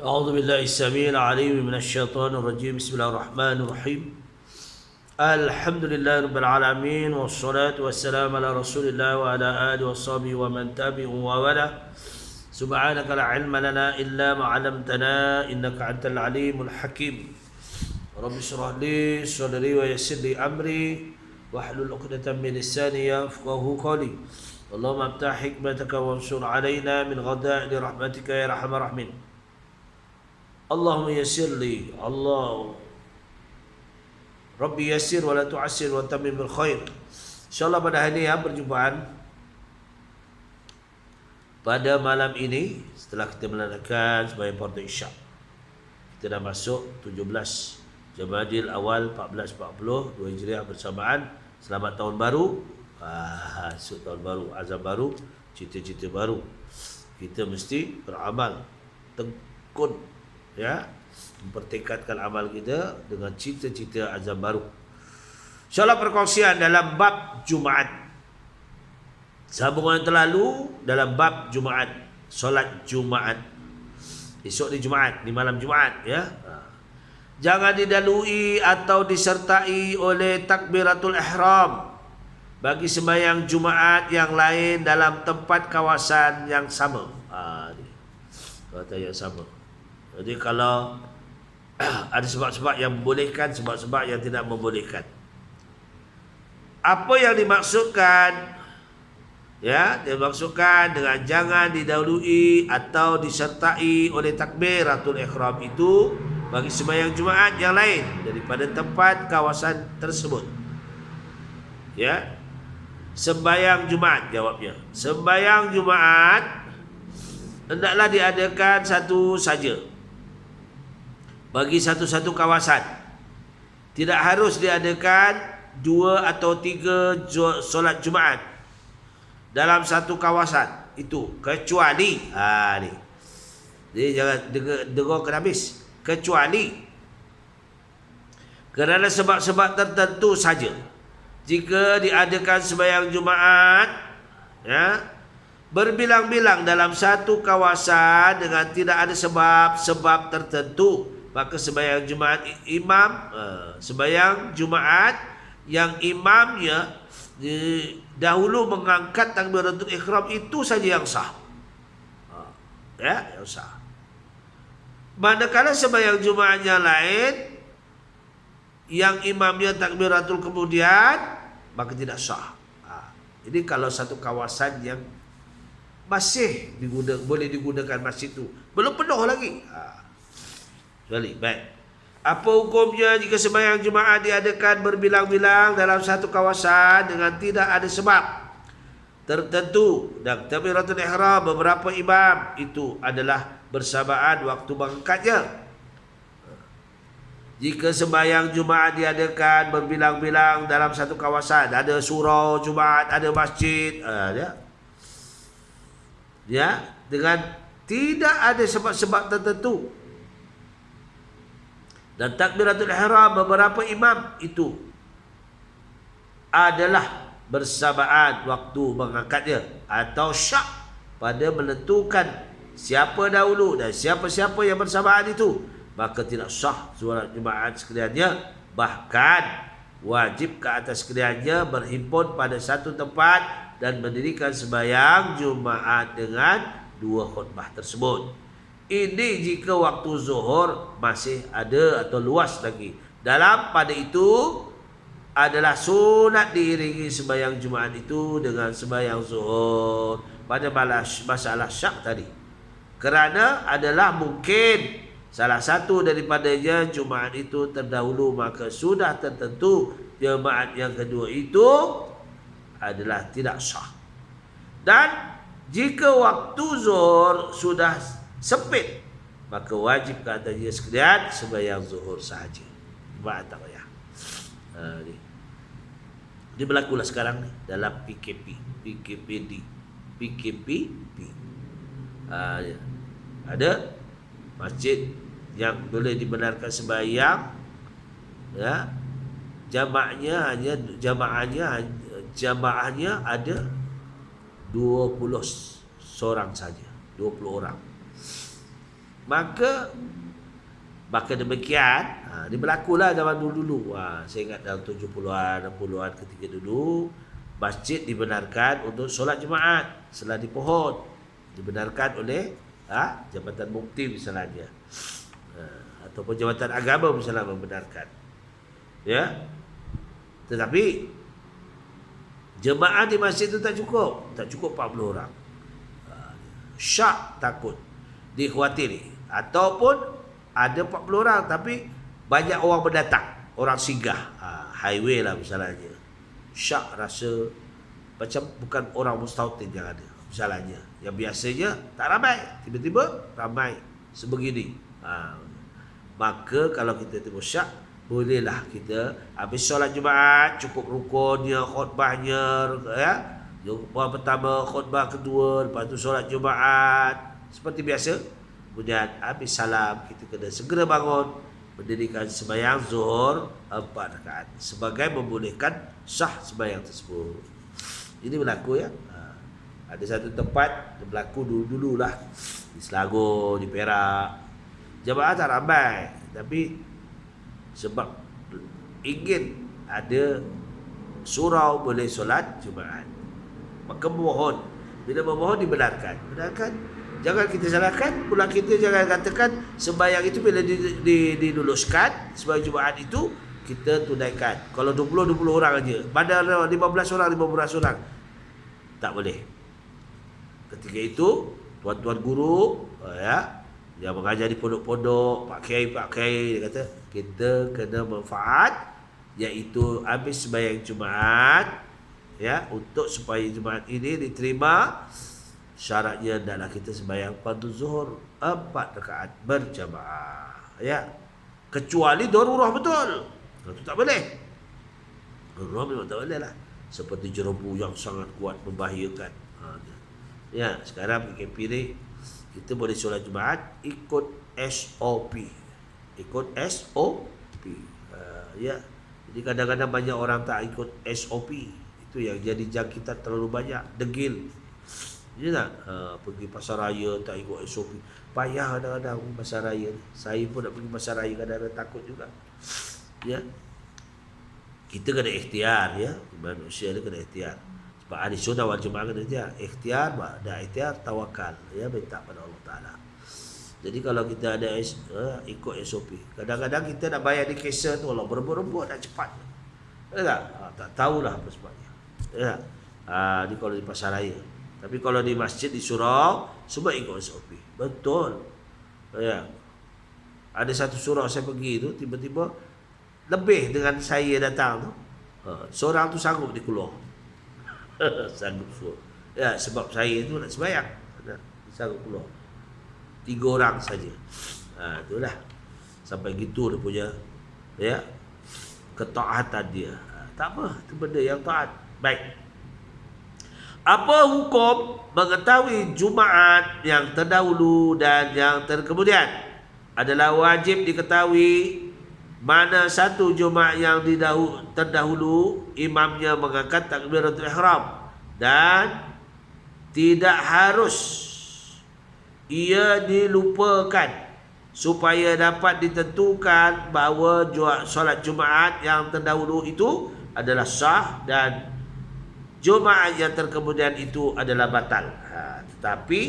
أعوذ بالله السميع العليم من الشيطان الرجيم. بسم الله الرحمن الرحيم. الحمد لله رب العالمين، والصلاة والسلام على رسول الله وعلى آله وصحبه ومن تبعه ووالاه. سبحانك لا علم لنا إلا ما علمتنا إنك أنت العليم الحكيم. رب اشرح لي صدري ويسر لي أمري واحلل عقدة من لساني يفقهوا قولي. اللهم افتح حكمتك وانشر علينا من غداء رحمتك يا أرحم الراحمين. Allahumma yassir li, Allah Rabbi yassir wa la tu'assir wa tamim bil khair. InsyaAllah pada hari ini perjumpaan pada malam ini setelah kita melaksanakan sembahyang fardu Isya. Kita dah masuk 17 Jamadil Awal 1440 2 Hijriah bersamaan. Selamat tahun baru. Masuk tahun baru, azam baru, cita-cita baru. Kita mesti beramal tekun, ya, mempertekadkan amal kita dengan cita-cita azam baru. InsyaAllah perkongsian dalam bab Jumaat. Sambungan yang terlalu dalam bab Jumaat, solat Jumaat. Esok di Jumaat, di malam Jumaat, ya. Jangan didalui atau disertai oleh takbiratul ihram bagi sembahyang Jumaat yang lain dalam tempat kawasan yang sama. Kata yang sama. Jadi kalau ada sebab-sebab yang membolehkan, sebab-sebab yang tidak membolehkan. Apa yang dimaksudkan? Ya, dimaksudkan dengan jangan didahului atau disertai oleh takbiratul ihram itu bagi sembahyang Jumaat yang lain daripada tempat kawasan tersebut. Ya. Sembahyang Jumaat jawabnya. Sembahyang Jumaat hendaklah diadakan satu saja bagi satu-satu kawasan. Tidak harus diadakan 2 atau 3 solat Jumaat dalam satu kawasan itu, kecuali ni. Jadi jangan dengarkan habis. Kecuali kerana sebab-sebab tertentu saja. Jika diadakan sembahyang Jumaat, ya, berbilang-bilang dalam satu kawasan dengan tidak ada sebab-sebab tertentu, maka sembahyang Jumaat sembahyang Jumaat yang imamnya dahulu mengangkat takbiratul ihram itu saja yang sah. Ya, yang sah. Manakala sembahyang Jumaat yang lain yang imamnya takbiratul kemudian, maka tidak sah. Jadi kalau satu kawasan yang masih boleh digunakan masjid itu, belum penuh lagi. Baik. Apa hukumnya jika sembahyang Jumaat diadakan berbilang-bilang dalam satu kawasan dengan tidak ada sebab tertentu dan takbiratul ihram beberapa imam itu adalah bersamaan waktu mengangkatnya? Jika sembahyang Jumaat diadakan berbilang-bilang dalam satu kawasan, ada surau Jumaat, ada masjid, ya, dengan tidak ada sebab-sebab tertentu, dan takbiratul ihram beberapa imam itu adalah bersamaan waktu mengangkatnya, atau syak pada menentukan siapa dahulu dan siapa-siapa yang bersamaan itu, maka tidak sah solat Jumaat sekaliannya. Bahkan wajib ke atas sekaliannya berhimpun pada satu tempat dan mendirikan sembahyang Jumaat dengan 2 khutbah tersebut. Ini jika waktu zuhur masih ada atau luas lagi. Dalam pada itu adalah sunat diiringi sembahyang Jumaat itu dengan sembahyang zuhur pada masalah syak tadi. Kerana adalah mungkin salah satu daripadanya Jumaat itu terdahulu, maka sudah tertentu Jumaat yang kedua itu adalah tidak sah. Dan jika waktu zuhur sudah sempit, maka wajib ke atasnya sekalian sembahyang zuhur sahaja. Jumaat tak payah. Dia berlakulah sekarang ni dalam PKP. Ada masjid yang boleh dibenarkan sembahyang, ya, jamaahnya ada 20 seorang saja, 20 orang. Maka demikian, dia berlakulah zaman dulu-dulu. Saya ingat dalam 70-an, 60-an ketika dulu, masjid dibenarkan untuk solat Jumaat seladi pohon. Dibenarkan oleh Jabatan Mufti misalnya. Ataupun Jabatan Agama misalnya membenarkan. Ya. Tetapi jemaah di masjid itu tak cukup 40 orang. Syak takut, dikhawatiri. Ataupun ada 40 orang tapi banyak orang berdatang, orang singgah, highway lah misalnya. Syak rasa macam bukan orang mustautin yang ada misalnya. Yang biasanya tak ramai, tiba-tiba ramai sebegini. Maka kalau kita tengok syak, bolehlah kita habis solat Jumaat, cukup rukunnya, khutbahnya, ya. Khutbah pertama, khutbah kedua, lepas tu solat Jumaat seperti biasa. Kemudian habis salam, kita kena segera bangun, mendirikan sembahyang zuhur 4 rakaat sebagai membolehkan sah sembahyang tersebut. Ini berlaku, ya. Ada satu tempat berlaku dulu-dulu lah, di Selangor, di Perak. Jemaah tak ramai, tapi sebab ingin ada surau boleh solat Jumaat, maka memohon. Bila memohon dibenarkan. Jangan kita salahkan, pula kita jangan katakan sembahyang itu bila diluluskan, sembahyang Jumaat itu kita tunaikan. Kalau 20 orang aja, pada 15 orang, tak boleh. Ketika itu tuan-tuan guru, yang mengajar di pondok-pondok, Pak Kiai dia kata kita kena manfaat, iaitu habis sembahyang Jumaat, ya, untuk supaya Jumaat ini diterima. Syaratnya adalah kita sembahyang fardu zuhur 4 rakaat berjamaah, ya. Kecuali darurah betul. Itu tak boleh. Darurah memang tak boleh lah. Seperti jerebu yang sangat kuat membahayakan. Ya, sekarang PKP ni kita boleh solat Jumaat ikut SOP. Ya. Jadi kadang-kadang banyak orang tak ikut SOP. Itu yang jadi jangkitan terlalu banyak, degil. Ya tak? Pergi pasar raya tak ikut SOP. Payah kadang-kadang pasar raya. Saya pun nak pergi pasar raya kadang-kadang takut juga. Ya. Kita kena ikhtiar, ya. Manusia ni kena ikhtiar. Sebab ahli sunnah wal jemaah kena ikhtiar. Ikhtiar, dah ikhtiar, tawakal. Ya, minta pada Allah Ta'ala. Jadi kalau kita ada ikut SOP. Kadang-kadang kita nak bayar di kesel tu, Allah berebut-rebut nak cepat. Ya tak? Tak tahulah apa sebabnya. Ya. Ni kalau di pasar raya. Tapi kalau di masjid, di surau, semua ikut SOP. Betul. Ya. Ada satu surau saya pergi tu, tiba-tiba lebih dengan saya datang tu. Seorang tu sanggup dia keluar. Sanggup keluar. Ya, sebab saya tu nak sembahyang. Dia sanggup keluar. 3 orang saja. Itulah. Sampai gitu dia punya, ya, ketaatan dia. Tak apa, itu benda yang taat. Baik. Apa hukum mengetahui Jumaat yang terdahulu dan yang terkemudian? Adalah wajib diketahui mana satu Jumaat yang terdahulu imamnya mengangkat takbiratul ihram dan tidak harus ia dilupakan supaya dapat ditentukan bahawa solat Jumaat yang terdahulu itu adalah sah dan Jumaat yang terkemudian itu adalah batal. Tetapi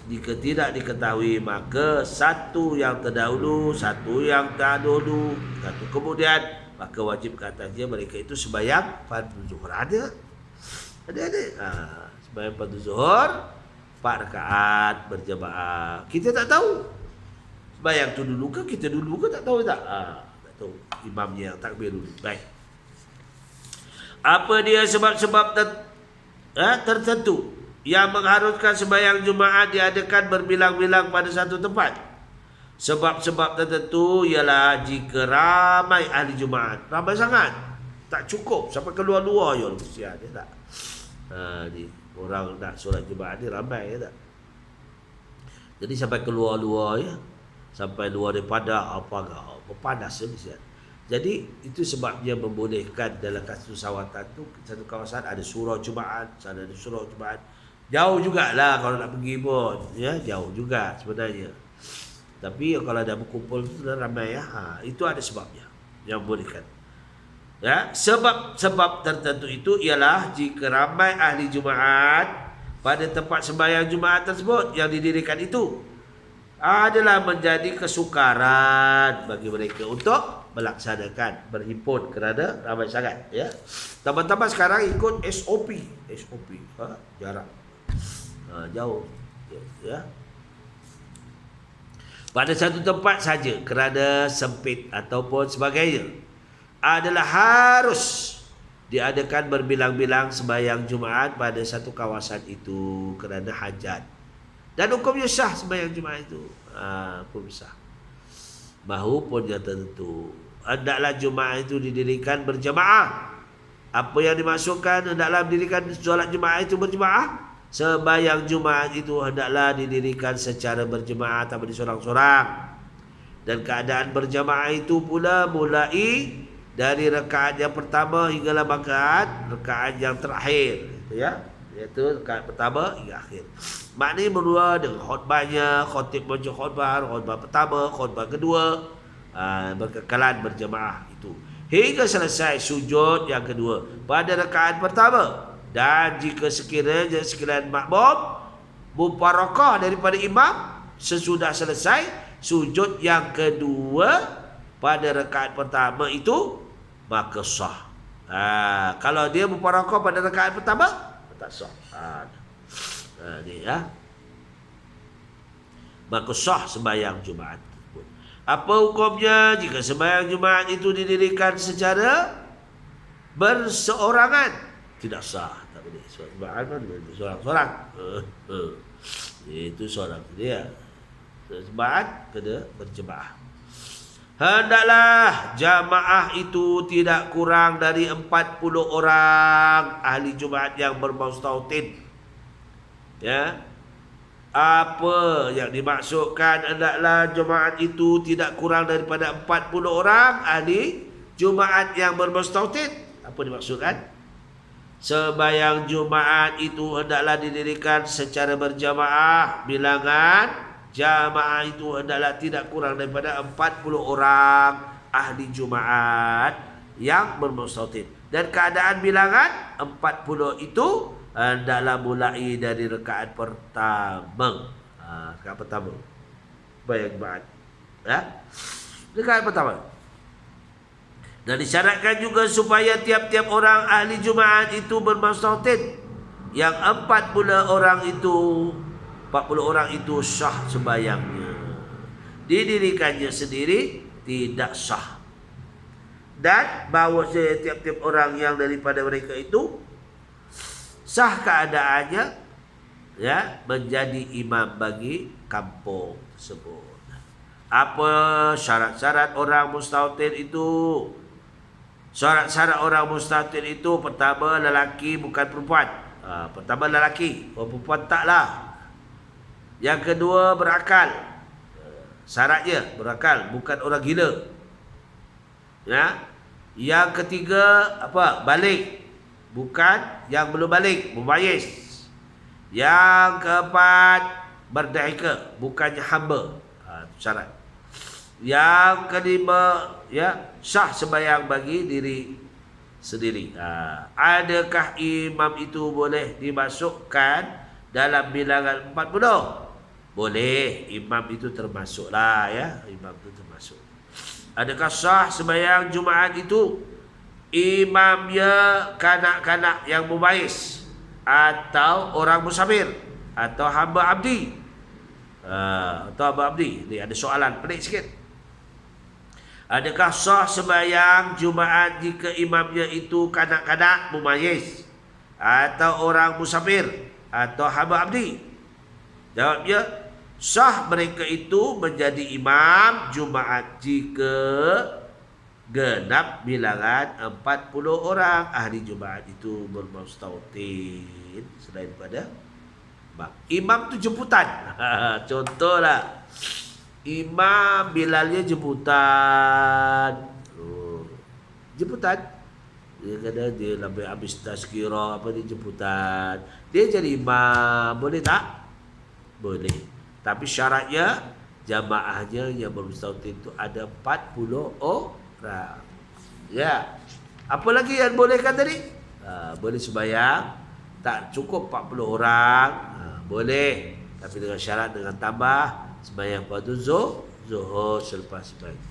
jika tidak diketahui, maka satu yang terdahulu, satu yang terdahulu, satu kemudian, maka wajib ke atasnya mereka itu sembahyang fardu zuhur. Ada. Sembahyang fardu zuhur 4 rakaat berjamaah. Kita tak tahu sembahyang tu dulu ke kita dulu ke, tak tahu tak? Tak tahu. Imamnya yang takbir dulu. Baik. Apa dia sebab-sebab tertentu yang mengharuskan sembahyang Jumaat diadakan berbilang-bilang pada satu tempat? Sebab-sebab tertentu ialah jika ramai ahli Jumaat, ramai sangat, tak cukup sampai keluar-luar je mesti ada tak? Ni orang nak solat Jumaat ni ramai, ya tak? Jadi sampai keluar-luar, ya, sampai luar daripada apa panas mesti. Jadi itu sebabnya membolehkan dalam satu sawatan tu, satu kawasan ada surau Jumaat, sana ada surau Jumaat. Jauh jugalah kalau nak pergi pun, ya, jauh juga sebenarnya. Tapi kalau ada berkumpul itu ramai ya, itu ada sebabnya yang bolehkan. Ya, sebab tertentu itu ialah jika ramai ahli Jumaat pada tempat sembahyang Jumaat tersebut yang didirikan itu adalah menjadi kesukaran bagi mereka untuk melaksanakan berhimpun kerana ramai sangat, ya. Teman-teman sekarang ikut SOP, jarak jauh, ya. Pada satu tempat saja kerana sempit ataupun sebagainya adalah harus diadakan berbilang-bilang sembahyang Jumaat pada satu kawasan itu kerana hajat. Dan hukumnya sah sembahyang Jumaat itu. Hukum sah. Mahu pun yang tertentu. Hendaklah Jumaat itu didirikan berjemaah. Apa yang dimaksudkan hendaklah didirikan solat Jumaat itu berjemaah? Sembahyang Jumaat itu hendaklah didirikan secara berjemaah, tak boleh sorang-sorang. Dan keadaan berjemaah itu pula mulai dari rakaat yang pertama hinggalah rakaat yang terakhir, ya, iaitu rakaat pertama hingga akhir. Maknanya berdua dengan khutbahnya, khatib baca khutbah pertama, khutbah kedua, berkekalan berjemaah itu hingga selesai sujud yang kedua pada rakaat pertama. Dan jika sekiranya makmum muparakah daripada imam sesudah selesai sujud yang kedua pada rakaat pertama itu, maka sah. Kalau dia muparakah pada rakaat pertama, tak sah. Ni ya. Maka sah sembahyang Jumaat. Apa hukumnya jika sembahyang Jumaat itu didirikan secara berseorangan? Tidak sah, tak boleh. Sembahyang seorang-seorang. Itu seorang dia. Sembahyang kena berjemaah. Hendaklah jamaah itu tidak kurang dari 40 orang ahli Jumaat yang bermustautin. Ya. Apa yang dimaksudkan hendaklah jemaat itu tidak kurang daripada 40 orang ahli Jumaat yang bermustautin? Apa dimaksudkan? Sembahyang Jumaat itu hendaklah didirikan secara berjamaah. Bilangan jamaah itu hendaklah tidak kurang daripada 40 orang ahli Jumaat yang bermustautin. Dan keadaan bilangan 40 itu hendaklah mulai dari rakaat pertama. Rakaat pertama sembahyang Jumaat, ya. Rakaat pertama. Dan disyaratkan juga supaya tiap-tiap orang ahli Jumaat itu bermustautin. Yang 40 orang itu sah sembahyangnya. Didirikannya sendiri tidak sah. Dan bahawa tiap-tiap orang yang daripada mereka itu sah keadaannya, ya, menjadi imam bagi kampung tersebut. Apa syarat-syarat orang mustautin itu? Syarat-syarat orang mustautin itu, pertama lelaki bukan perempuan. Pertama lelaki, perempuan taklah. Yang kedua berakal. Syaratnya berakal, bukan orang gila. Ya. Yang ketiga balik, bukan yang belum balik, mumayyiz. Yang keempat berdahika, bukannya hamba. Syarat. Yang kelima, ya, sah sembahyang bagi diri sendiri. Adakah imam itu boleh dimasukkan dalam bilangan 40? Boleh, imam itu termasuklah, ya, imam itu termasuk. Adakah sah sembahyang Jumaat itu imamnya kanak-kanak yang mumayyiz atau orang musafir atau hamba abdi? Ni ada soalan pelik sikit. Adakah sah sembahyang Jumaat jika imamnya itu kanak-kanak mumayyiz atau orang musafir atau hamba abdi? Jawabnya, sah mereka itu menjadi imam Jumaat jika genap bilangan 40 orang ahli Jumaat itu bermustautin selain pada imam tu jemputan. Contohlah, imam bilalnya jemputan. Jemputan. Dia kata dia sampai habis tazkirah dia jemputan. Dia jadi imam, boleh tak? Boleh. Tapi syaratnya jamaahnya yang bermustautin itu ada 40 orang. Ya. Apa lagi yang bolehkan tadi? Boleh sembahyang tak cukup 40 orang, boleh, tapi dengan syarat dengan tambah sembahyang pada zuhur selepas sembahyang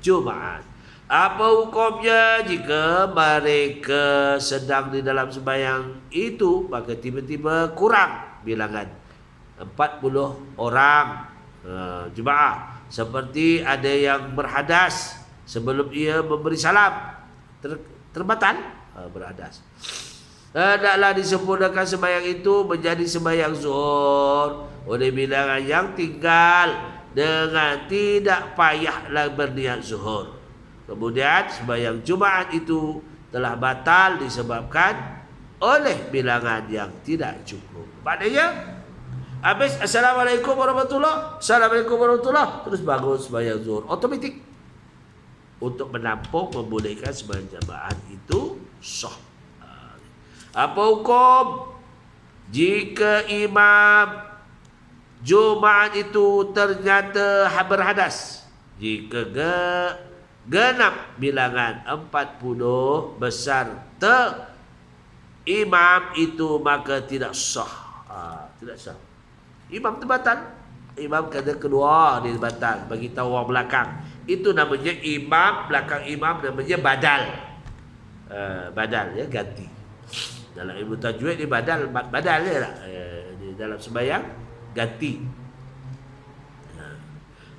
Jumaat. Apa hukumnya jika mereka sedang di dalam sembahyang itu, maka tiba-tiba kurang bilangan 40 orang jemaah, seperti ada yang berhadas sebelum ia memberi salam, terbatal berhadas, hendaklah disempurnakan sembahyang itu menjadi sembahyang zuhur oleh bilangan yang tinggal dengan tidak payahlah berniat zuhur. Kemudian sembahyang Jumaat itu telah batal disebabkan oleh bilangan yang tidak cukup. Maknanya habis Assalamualaikum warahmatullahi, Assalamualaikum warahmatullahi, terus bangun sembahyang zuhur, otomatik untuk menampung membolehkan sembahyang jamaah itu sah. Apa hukum jika imam Jumaat itu ternyata berhadas? Jika genap bilangan 40 beserta imam itu, maka tidak sah. Tidak sah. Imam terbatal. Imam kata kedua dia batal, bagi tahu orang belakang. Itu namanya imam, belakang imam namanya badal. Badal ya, ganti. Dalam ilmu tajwid ni badal dia lah. Di dalam sembahyang ganti.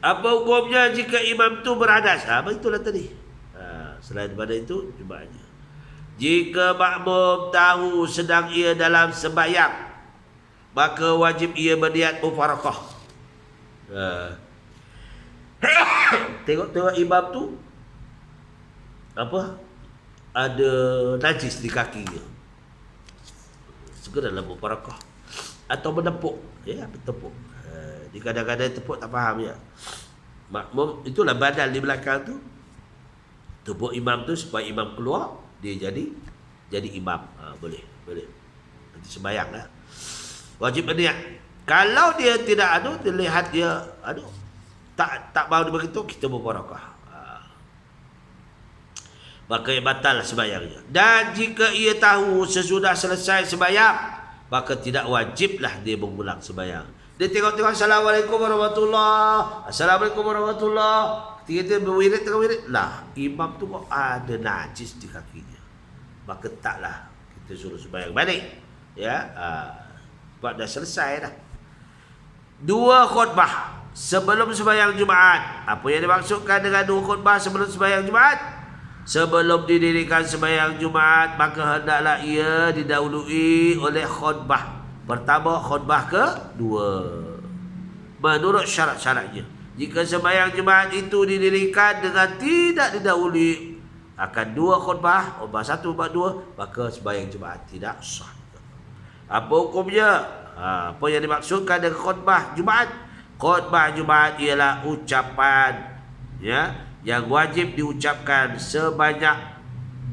Apa hukumnya jika imam tu berhadas? Begitulah tadi. Selain daripada itu, jemaahnya. Jika makmum tahu sedang ia dalam sembahyang, maka wajib ia berniat mufarakah. Tengok imam tu apa? Ada najis di kakinya. Segeralah mufarakah atau menepuk, ya, bertepuk. Di kadang-kadang tepuk tak faham ya. Makmum itulah badal di belakang tu. Tepuk imam tu supaya imam keluar, dia jadi imam. Boleh. Nanti sembahyang lah. Wajib berniat. Kalau dia tidak dia lihat dia tak mau dia begitu, kita berbarakah. Maka batal sembahyangnya. Dan jika ia tahu sesudah selesai sembahyang, maka tidak wajiblah dia mengulang sembahyang. Dia tengok-tengok Assalamualaikum warahmatullahi, Assalamualaikum warahmatullahi, ketika dia berwirid tengah wirid, lah imam tu kok ada najis di kakinya, maka taklah kita suruh sembahyang balik. Ya, sebab dah selesai dah. 2 khutbah sebelum sembahyang Jumaat. Apa yang dimaksudkan dengan 2 khutbah sebelum sembahyang Jumaat? Sebelum didirikan sembahyang Jumaat, maka hendaklah ia didahului oleh khutbah pertama, khutbah kedua, menurut syarat-syaratnya. Jika sembahyang Jumaat itu didirikan dengan tidak didahului akan 2 khutbah, khutbah 1, khutbah 2, maka sembahyang Jumaat tidak sah. Apa hukumnya? Apa yang dimaksudkan dengan khutbah Jumaat? Khutbah Jumaat ialah ucapan, ya, yang wajib diucapkan sebanyak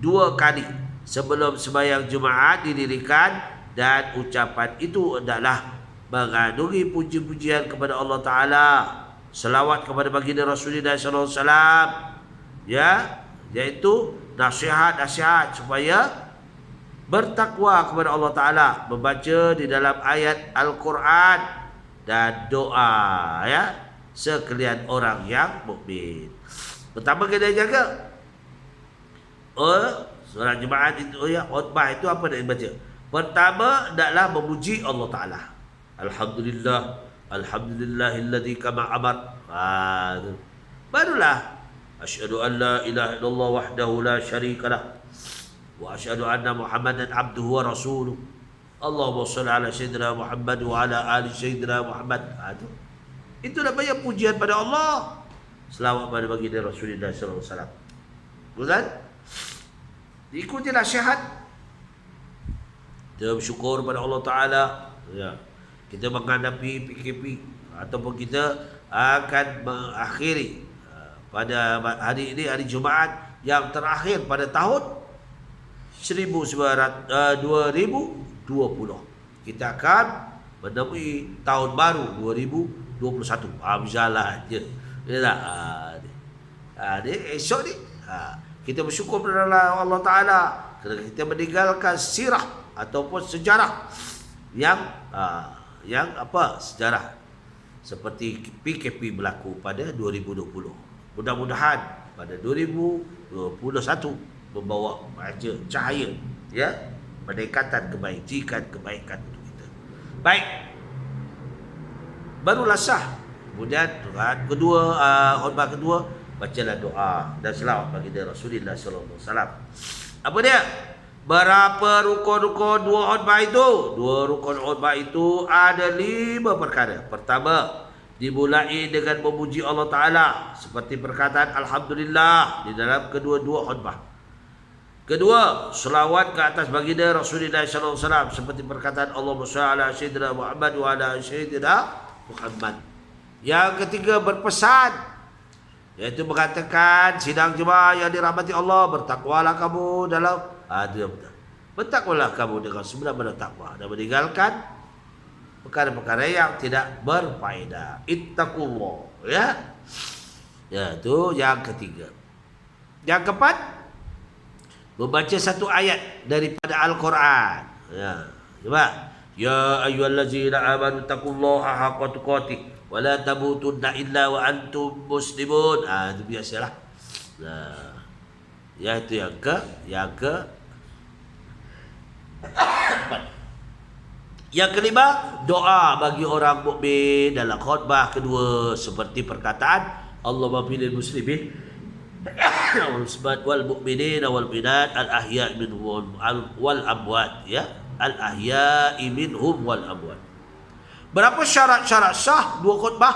2 kali sebelum sembahyang Jumaat didirikan, dan ucapan itu adalah mengandungi puji-pujian kepada Allah Ta'ala, selawat kepada baginda Rasulullah SAW, ya, iaitu nasihat-nasihat supaya bertakwa kepada Allah Ta'ala, membaca di dalam ayat Al-Quran, dan doa, ya, sekalian orang yang mukmin. Pertama kena jaga solat Jumaat itu, ya, khutbah itu apa nak dibaca? Pertama adalah memuji Allah Ta'ala. Alhamdulillahilladzi kama amar. Barulah asyhadu an la ilaha illallah wahdahu la syarikalah wa asyhadu anna Muhammadan abduhu wa rasuluh. Allahumma shalli ala sayyidina Muhammad wa ala ali sayyidina Muhammad. Itu namanya pujian pada Allah. Selawat pada baginda Rasulullah sallallahu alaihi wasallam. Bukan? Diikuti nasihat. Kita bersyukur pada Allah Ta'ala, ya. Kita menghadapi PKP ataupun kita akan mengakhiri pada hari ini, hari Jumaat yang terakhir pada tahun 2020. Kita akan menemui tahun baru 2021. Berjalan je. Ya tak? Ni esok ni kita bersyukur kepada Allah Ta'ala kerana kita meninggalkan sirah ataupun sejarah yang sejarah seperti PKP berlaku pada 2020. Mudah-mudahan pada 2021 membawa cahaya, ya, peningkatan kebaikan untuk kita. Baik, barulah sah. Kemudian kedua, khutbah kedua, bacalah doa dan selawat bagi Rasulullah sallallahu alaihi wasallam. Apa dia? Berapa rukun-rukun dua khutbah itu? Dua rukun khutbah itu ada 5 perkara. Pertama, dimulai dengan memuji Allah Ta'ala seperti perkataan Alhamdulillah di dalam kedua-dua khutbah. Kedua, selawat ke atas baginda Rasulullah sallallahu alaihi wasallam seperti perkataan Allahumma shalli ala sayyidina Muhammad wa ala sayyidina Muhammad. Yang ketiga, berpesan, iaitu mengatakan sidang jemaah yang dirahmati Allah, bertakwalah kamu dalam bertakwalah kamu dengan sebenar-benar takwa dan meninggalkan perkara-perkara yang tidak berfaedah. Ittaqullah, ya. Ya, itu yang ketiga. Yang keempat, membaca satu ayat daripada Al-Quran. Ya, coba. Ya ayyuhallazina amanu taqullaha haqqa tuqatih wa la tamutunna illa wa antum muslimun. Itu biasalah. Nah, ya, itu yang ke yang kelima, doa bagi orang mukmin dalam khutbah kedua seperti perkataan Allahumma fil muslimin wal mu'minin wal mu'minat al ahya' minhum wal amwat, ya, al ahya' minhum wal amwat. Berapa syarat-syarat sah dua khutbah?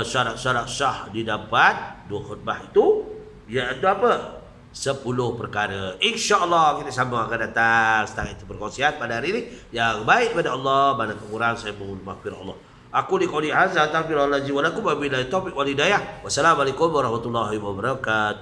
Syarat-syarat sah didapat dua khutbah itu iaitu apa? 10 perkara. InsyaAllah kita sambung akan datang. Setakat itu perkongsian pada hari ini yang baik pada Allah, mana kekurangan saya mohon maghfirah Allah. Aku di qouli hadza, astaghfirullahaladzim wa lakum wa billahi taufiq wal hidayah. Wassalamualaikum warahmatullahi wabarakatuh.